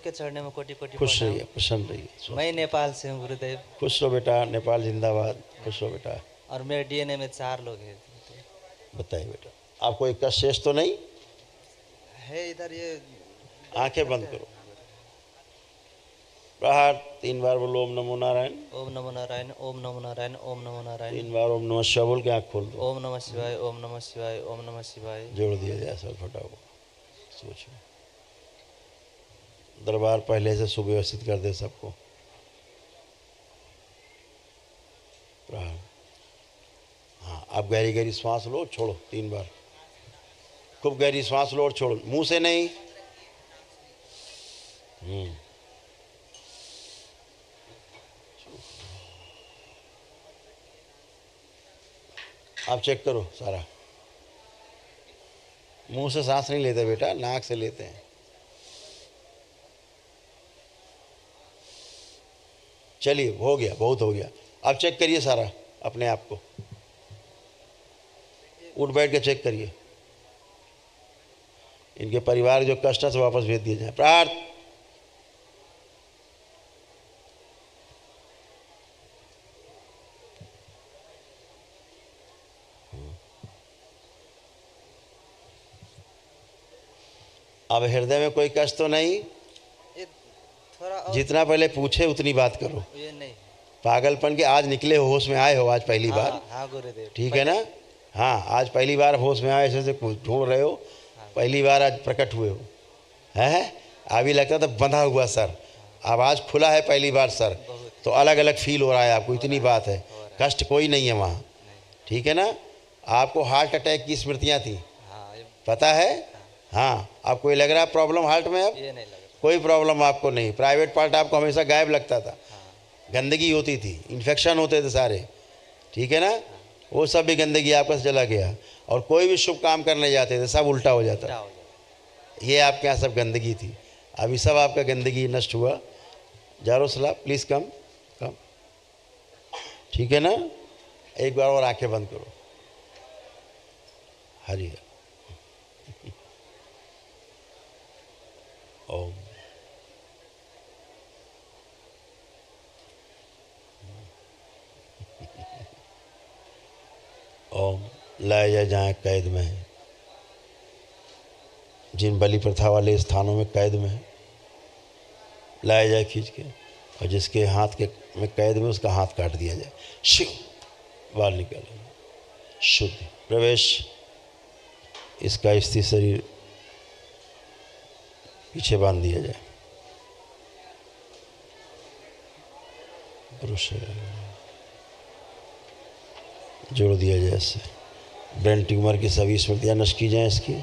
के चढ़ने में कोटि कोटि खुश प्रणाम। रहिए, प्रसन्न रहिए। मैं नेपाल से हूँ गुरुदेव। खुश रहो बेटा, नेपाल जिंदाबाद। खुश रहो बेटा। और मेरे डीएनए में 4 लोग हैं। बताइए बेटा, आपको एक कष्ट शेष तो नहीं है इधर ये। आंखें बंद करो। प्रहार 3 बार बोलो ओम नमो नारायण। ओम नमो नारायण, ओम नमो नारायण, ओम नमो नारायण। 3 बार ओम नमः शिवाय बोल के आंख खोल दो। ओम नमः शिवाय, ओम नमः शिवाय, ओम नमः शिवाय। जोड़ दिया जाए सब फटा हुआ। सोचो, दरबार पहले से सुव्यवस्थित कर दे सबको। प्रहार। हाँ, आप गहरी गहरी सांस लो, छोड़ो 3 बार। खूब गहरी सांस लो और छोड़ो, मुंह से नहीं। आप चेक करो सारा। मुंह से सांस नहीं लेते बेटा, नाक से लेते हैं। चलिए, हो गया, बहुत हो गया। अब चेक करिए सारा अपने आप को। उठ बैठ के चेक करिए। इनके परिवार जो कष्ट है से वापस भेज दिए जाए। प्रार्थ। अब हृदय में कोई कष्ट तो नहीं? ये थोड़ा जितना पहले पूछे उतनी बात करो। ये नहीं। पागलपन के आज निकले हो, होश में आए हो आज पहली बार। हाँ गुरुदेव। ठीक है ना? हाँ, आज पहली बार होश में आए, ऐसे ढूंढ रहे हो। पहली बार आज प्रकट हुए हो। है अभी लगता था बंधा हुआ सर, अब आज खुला है पहली बार सर, तो अलग अलग फील हो रहा है आपको। इतनी बात है, कष्ट कोई नहीं है वहाँ। ठीक है ना? आपको हार्ट अटैक की स्मृतियाँ थी, पता है? हाँ, आपको ये लग रहा है प्रॉब्लम हार्ट में? अब ये नहीं लग रहा। कोई प्रॉब्लम आपको नहीं। प्राइवेट पार्ट आपको हमेशा गायब लगता था, गंदगी होती थी, इन्फेक्शन होते थे सारे। ठीक है ना? वो सब भी गंदगी आपका से चला गया। और कोई भी शुभ काम करने जाते थे सब उल्टा हो जाता। ये आपके यहाँ सब गंदगी थी, अभी सब आपका गंदगी नष्ट हुआ। जारोसला प्लीज़ कम कम। ठीक है ना? एक बार और आंखें बंद करो। हरि ओम। ओम। लाया जाए जहाँ कैद में है, जिन बलि प्रथा वाले स्थानों में कैद में है, लाया जाए खींच के। और जिसके हाथ के में कैद में उसका हाथ काट दिया जाए। शिव बाहर निकाले, शुद्ध प्रवेश। इसका स्थिर शरीर पीछे बांध दिया जाए। पुरुष जोड़ दिया जाए इससे। ब्रेन ट्यूमर की सभी स्मृतियाँ नष्ट की जाएँ इसकी।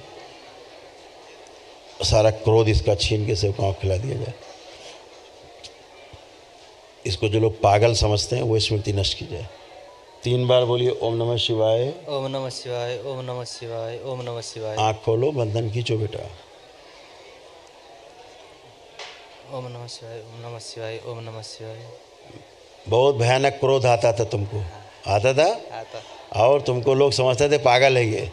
सारा क्रोध इसका छीन के सिर्फ आँख खिला दिया जाए। इसको जो लोग पागल समझते हैं वो स्मृति नष्ट की जाए। 3 बार बोलिए ओम नमः शिवाय, ओम नमः शिवाय, ओम नमः शिवाय, ओम नमः शिवाय। आँख खोलो, बंधन खींचो बेटा। ओम नमः शिवाय, ओम नमः शिवाय, ओम नमः शिवाय। बहुत भयानक क्रोध आता था तुमको, आता था? आता। और तुमको लोग समझते थे पागल है ये।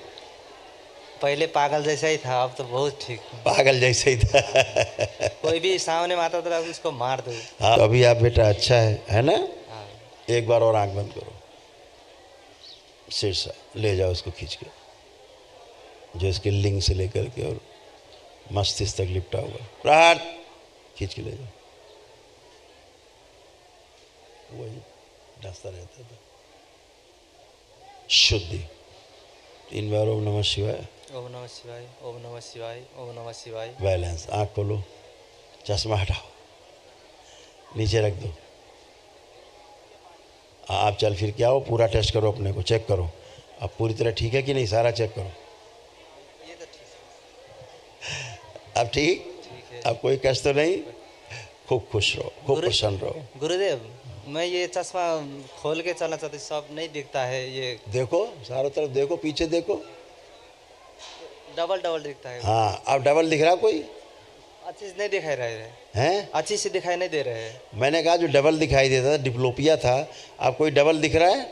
पहले पागल जैसा ही था, अब तो बहुत ठीक हूँ। पागल जैसे ही था। कोई भी सामने में आता था उसको मार दो। हाँ, अभी आप बेटा अच्छा है ना? हाँ। एक बार और आंख बंद करो। शीर्ष ले जाओ उसको खींच के, जो इसके लिंग से लेकर के और मस्तिष्क तक लिपटा हुआ। प्रहार खींच के ले जाओ। वही डसता रहता था। शुद्धि। 3 बार ओम नमः शिवाय, ओम नमः शिवाय, ओम नमः शिवाय, ओम नमः शिवाय। बैलेंस। आँख खोलो, चश्मा हटाओ, नीचे रख दो। आप चल फिर के आओ, पूरा टेस्ट करो, अपने को चेक करो। अब पूरी तरह ठीक है कि नहीं, सारा चेक करो। ये तो ठीक अब ठीक है। अब कोई कष्ट तो नहीं? खूब खुश रहो, खूब प्रसन्न रहो। गुरुदेव, मैं ये चश्मा खोल के चलना चाहती, सब नहीं दिखता है। ये देखो चारों तरफ देखो, पीछे देखो, डबल डबल दिखता है। हाँ, अब डबल दिख रहा कोई? अच्छी से नहीं दिखाई रहे हैं? अच्छी से दिखाई नहीं दे रहे हैं। मैंने कहा जो डबल दिखाई देता था डिप्लोपिया था, अब कोई डबल दिख रहा है?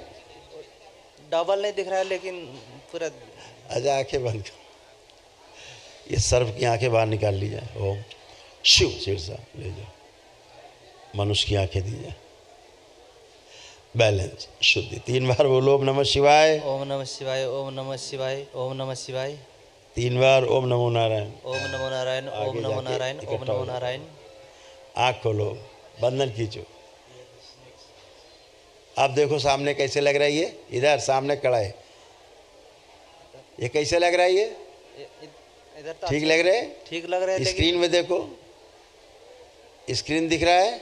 डबल नहीं दिख रहा है, लेकिन पूरा। अच्छा, आंखें बंद करो। ये सर्व की आंखें बाहर निकाल ली जाए। ओम। शिव शीर्षा ले जाओ, मनुष्य की आंखें दीजिए, बैलेंस शुद्धि। 3 बार बोलो ओम नमः शिवाय, ओम नमः शिवाय, ओम नमः शिवाय, ओम नमः शिवाय। 3 बार ओम नमो नारायण। ओम नमो नारायण, ओम आगे नमो जाके नारायण, ओम इकट्ठा हो नमो जाता नारायण। है। आँख खोलो, बंधन खींचो। आप देखो सामने कैसे लग रहा है ये, इधर सामने खड़ा है, ये कैसे लग रहा है ये? इधर तो ठीक अच्छा- लग रहे हैं? ठीक लग रहा है, लेकिन स्क्रीन में देखो, स्क्रीन दिख रहा है।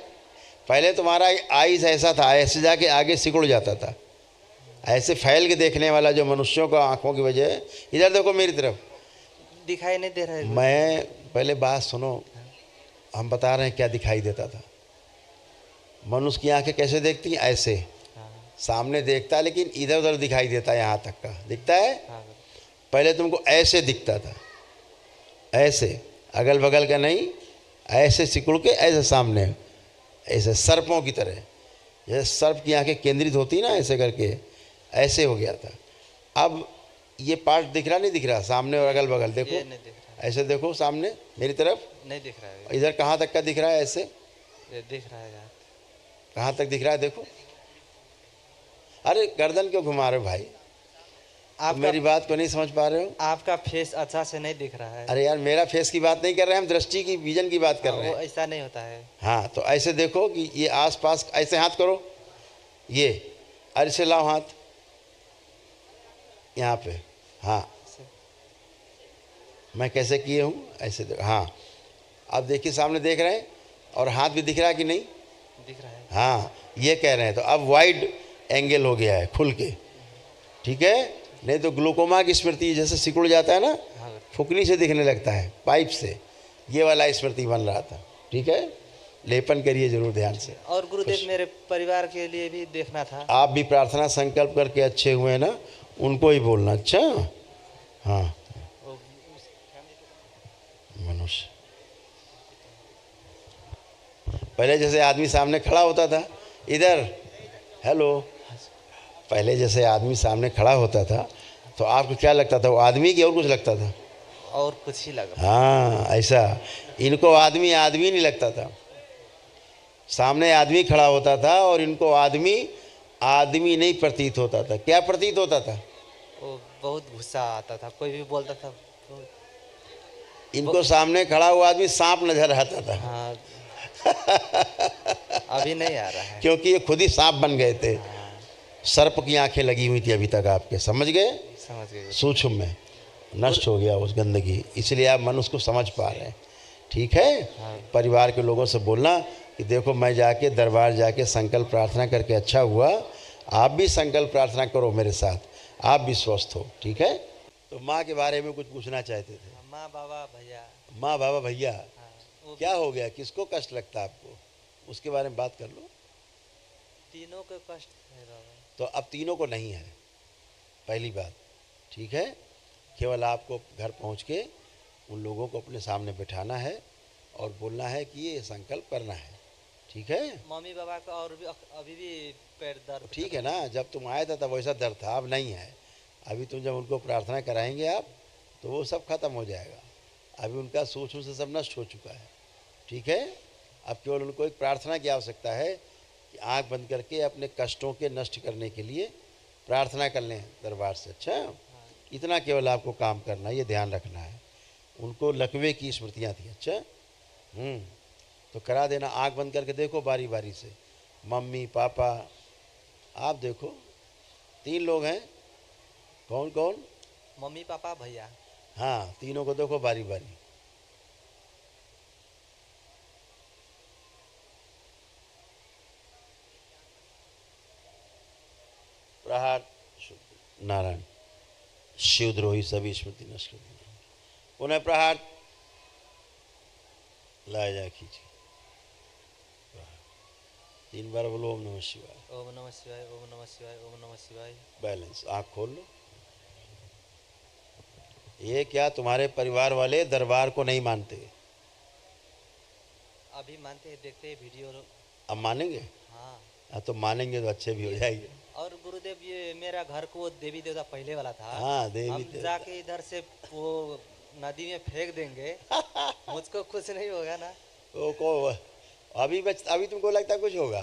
पहले तुम्हारा आईज ऐसा था, ऐसे जाके आगे सिकुड़ जाता था, ऐसे फैल के देखने वाला जो मनुष्यों का आंखों की वजह है। इधर देखो मेरी तरफ, दिखाई नहीं दे रहा है। मैं पहले बात सुनो, हम बता रहे हैं क्या दिखाई देता था। मनुष्य की आंखें कैसे देखती हैं? ऐसे हाँ, सामने देखता है, लेकिन इधर उधर दिखाई देता है, यहाँ तक का दिखता है। हाँ, पहले तुमको ऐसे दिखता था, ऐसे अगल बगल का नहीं, ऐसे सिकुड़ के ऐसे सामने, ऐसे सर्पों की तरह, जैसे सर्प की आंखें केंद्रित होती ना, ऐसे करके ऐसे हो गया था। अब ये पार्ट दिख रहा नहीं दिख रहा, सामने और अगल बगल देखो, ये नहीं दिख रहा है, ऐसे देखो सामने मेरी तरफ, नहीं दिख रहा है। इधर कहाँ तक का दिख रहा है? ऐसे ये दिख रहा है यार। कहाँ तक दिख रहा है? देखो, अरे गर्दन क्यों घुमा रहे हो भाई? आप आपका मेरी बात को नहीं समझ पा रहे हो? आपका फेस अच्छा से नहीं दिख रहा है। अरे यार, मेरा फेस की बात नहीं कर रहे हैं हम, दृष्टि की, विजन की बात कर रहे वो हैं। ऐसा नहीं होता है। हाँ, तो ऐसे देखो कि ये आसपास, ऐसे हाथ करो, ये अरे से लाओ हाथ यहाँ पे। हाँ, मैं कैसे किए हूँ, ऐसे देखो। हाँ, अब देखिए सामने देख रहे हैं, और हाथ भी दिख रहा है कि नहीं? दिख रहा है। हाँ, ये कह रहे हैं। तो अब वाइड एंगल हो गया है, खुल के, ठीक है। नहीं तो ग्लूकोमा की स्मृति जैसे सिकुड़ जाता है ना, हाँ, फुकनी से दिखने लगता है, पाइप से, ये वाला स्मृति बन रहा था, ठीक है। लेपन करिए जरूर ध्यान से। और गुरुदेव मेरे परिवार के लिए भी देखना था। आप भी प्रार्थना संकल्प करके अच्छे हुए ना, उनको ही बोलना। अच्छा, हाँ, वो- मनुष्य पहले जैसे आदमी सामने खड़ा होता था, इधर हेलो, पहले जैसे आदमी सामने खड़ा होता था तो आपको क्या लगता था? वो आदमी की और कुछ लगता था? और कुछ ही लगा। हाँ, ऐसा। इनको आदमी आदमी नहीं लगता था, सामने आदमी खड़ा होता था और इनको आदमी आदमी नहीं प्रतीत होता था। क्या प्रतीत होता था? वो बहुत गुस्सा आता था, कोई भी बोलता था। इनको सामने खड़ा हुआ आदमी सांप नजर आता था। हाँ, अभी नहीं आ रहा है। क्योंकि ये खुद ही सांप बन गए थे। सर्प की आंखें लगी हुई थी अभी तक आपके, समझ गए? समझ गए। सूक्ष्म में नष्ट हो गया उस गंदगी, इसलिए आप मन उसको समझ पा रहे हैं, ठीक है। परिवार के लोगों से बोलना कि देखो, मैं जाके दरबार जाके संकल्प प्रार्थना करके अच्छा हुआ, आप भी संकल्प प्रार्थना करो मेरे साथ, आप भी स्वस्थ हो, ठीक है। तो माँ के बारे में कुछ पूछना चाहते थे? माँ बाबा भैया। माँ बाबा भैया, हाँ, वो क्या हो गया? किसको कष्ट लगता है आपको? उसके बारे में बात कर लो। तीनों के कष्ट है बाबा। तो अब तीनों को नहीं है, पहली बात, ठीक है। केवल आपको घर पहुंच के उन लोगों को अपने सामने बिठाना है और बोलना है कि ये संकल्प करना है, ठीक है। मम्मी पापा का और भी अभी भी पैर दर्द। ठीक है ना, जब तुम आए थे तब वैसा दर्द था, अब नहीं है। अभी तुम जब उनको प्रार्थना कराएंगे आप, तो वो सब खत्म हो जाएगा। अभी उनका सूक्ष्म से सब नष्ट हो चुका है, ठीक है। अब केवल उनको एक प्रार्थना की आवश्यकता है कि आंख बंद करके अपने कष्टों के नष्ट करने के लिए प्रार्थना कर लें दरबार से। अच्छा, इतना केवल आपको काम करना है, ये ध्यान रखना है। उनको लकवे की स्मृतियाँ थी। अच्छा, तो करा देना। आंख बंद करके देखो बारी बारी से, मम्मी पापा, आप देखो 3 लोग हैं। कौन कौन? मम्मी पापा भैया। हाँ, तीनों को देखो बारी बारी। प्रहार नारायण, शिवद्रोही सभी स्मृति नष्ट कर देना। पुनः प्रहार, लाया जाए खींची। 3 बार बोलो ओम नमः शिवाय। ओम नमः शिवाय, ओम नमः शिवाय, ओम नमः शिवाय। बैलेंस। आँख खोल लो। ये क्या तुम्हारे परिवार वाले दरबार को नहीं मानते? अभी मानते हैं, देखते हैं वीडियो। अब मानेंगे? हाँ, तो मानेंगे तो अच्छे भी हो जाएंगे। और गुरुदेव ये मेरा घर को देवी देवता पहले वाला था। हाँ, देवी हम देवता। जाके इधर से वो नदी में फेंक देंगे, मुझको कुछ नहीं होगा ना? वो को अभी तुमको लगता है कुछ होगा?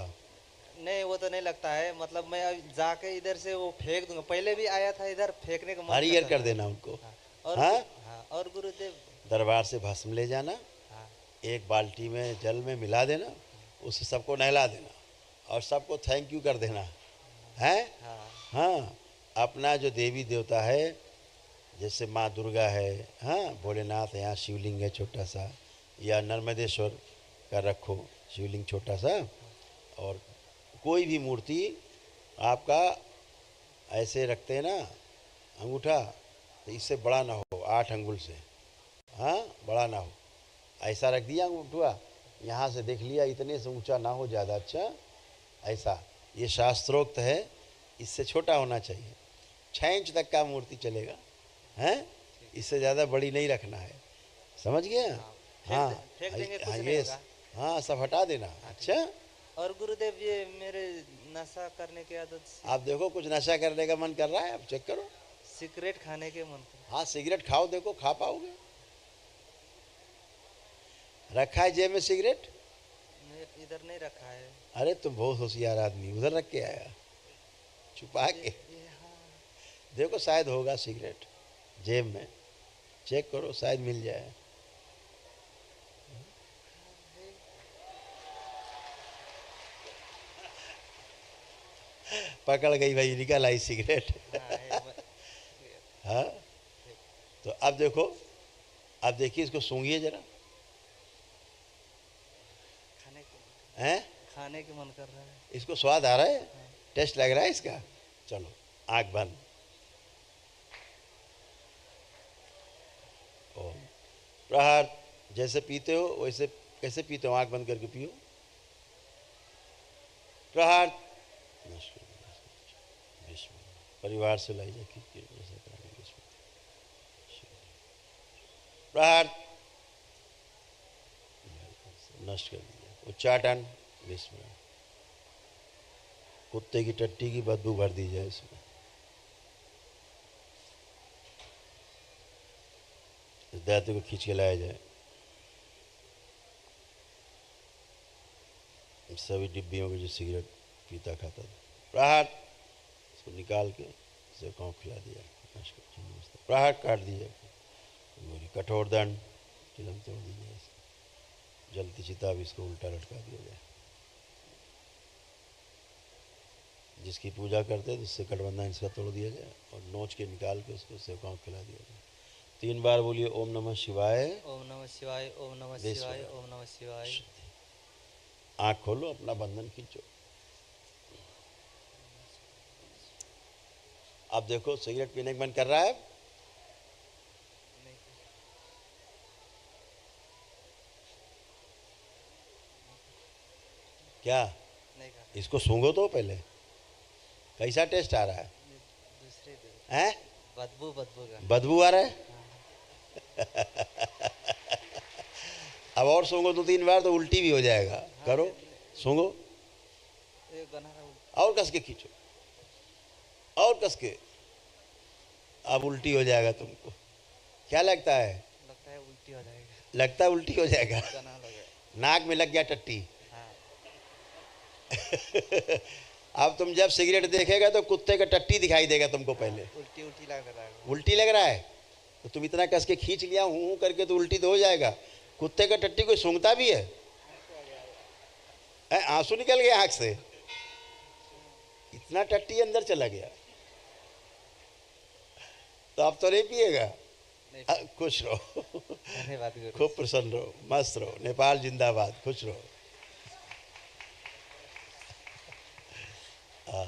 नहीं वो तो नहीं लगता है, मतलब मैं अब जाके इधर से वो फेंक दूंगा। पहले भी आया था इधर, फेंकने का मन हरियर करता कर था। देना उनको। हाँ और हाँ, हाँ और गुरुदेव। दरबार से भस्म ले जाना, हाँ एक बाल्टी में जल में मिला देना, उससे सबको नहला देना और सबको थैंक यू कर देना है। हाँ हाँ, अपना जो देवी देवता है, जैसे माँ दुर्गा है, हाँ, भोलेनाथ है, यहाँ शिवलिंग है छोटा सा, या नर्मदेश्वर का रखो शिवलिंग छोटा सा, और कोई भी मूर्ति आपका ऐसे रखते हैं ना अंगूठा, तो इससे बड़ा ना हो, 8 अंगुल से, हाँ, बड़ा ना हो, ऐसा रख दिया अंगूठा, यहाँ से देख लिया, इतने से ऊंचा ना हो ज़्यादा, अच्छा ऐसा, ये शास्त्रोक्त है, इससे छोटा होना चाहिए, 6 इंच तक का मूर्ति चलेगा, हैं, इससे ज़्यादा बड़ी नहीं रखना है, समझ गया? हाँ, फेंक देंगे, कुछ हाँ, नहीं ये होगा। हाँ, सब हटा देना। अच्छा, और गुरुदेव ये मेरे नशा करने की आदत आप देखो कुछ नशा करने का मन कर रहा है, आप चेक करो। सिगरेट खाने के मन कर। हाँ, सिगरेट खाओ, देखो खा पाओगे? रखा है जेब में सिगरेट? इधर नहीं रखा है। अरे तुम बहुत होशियार आदमी, उधर रख के आया छुपा के। हाँ देखो शायद होगा सिगरेट जेब में, चेक करो शायद मिल जाए। पकड़ गई भाई, निकल आई सिगरेट। हाँ, तो अब देखो, अब देखिए इसको सूंघिए जरा, हैं, खाने के मन कर रहा है। इसको स्वाद आ रहा है, टेस्ट लग रहा है इसका। चलो आँख बंद, ओ प्रहार, जैसे पीते हो वैसे, कैसे पीते हो, आँख बंद करके पियो। प्रहार, परिवार से लाई जाए, प्रहार, नष्ट कर दिया। उच्चाटन, विस्मरण, कुत्ते की टट्टी की बदबू भर दी जाए इसमें। इस दैत्य को खींच के लाया जाए, सभी डिब्बियों के जो सिगरेट पीता खाता था। प्रहार, इसको निकाल के इसे कौन खिला दिया, प्रहार काट दिया, कठोर दंड, चिलम तोड़ दी जाए, जलती चिता भी इसको उल्टा लटका दिया जाए। जिसकी पूजा करते हैं जिससे गठबंधन इसका तोड़ दिया जाए और नोच के निकाल के उसको सेवकाओं को खिला दिया जाए। 3 बार बोलिए ओम नमः शिवाय, ओम नमः शिवाय, ओम नमः शिवाय, ओम नमः शिवाय। आँख खोलो, अपना बंधन खींचो। अब देखो सिगरेट पीने का मन कर रहा है, क्या? नहीं खा। इसको सूंघो तो पहले, कैसा टेस्ट आ रहा है? दूसरे हैं? बदबू, बदबू का बदबू आ रहा है। अब और सूंघो 2-3 बार तो उल्टी भी हो जाएगा। करो, सूंघो, और कस के खींचो, और कस के, अब उल्टी हो जाएगा तुमको। क्या लगता है? लगता है उल्टी हो जाएगा। लगता है उल्टी हो जाएगा। नाक में लग गया टट्टी। हाँ। अब तुम जब सिगरेट देखेगा तो कुत्ते का टट्टी दिखाई देगा तुमको। पहले उल्टी उल्टी लग रहा है। उल्टी लग रहा है तो तुम इतना कस के खींच लिया हूँ करके तो उल्टी तो हो जाएगा। कुत्ते का टट्टी कोई सूंघता भी है? आंसू निकल गया आँख से, इतना टट्टी अंदर चला गया। तो अब तो नहीं पिएगा। खुश रहो, धन्यवाद गुरु। खूब प्रसन्न रहो, मस्त रहो। नेपाल जिंदाबाद, खुश रहो। हाँ।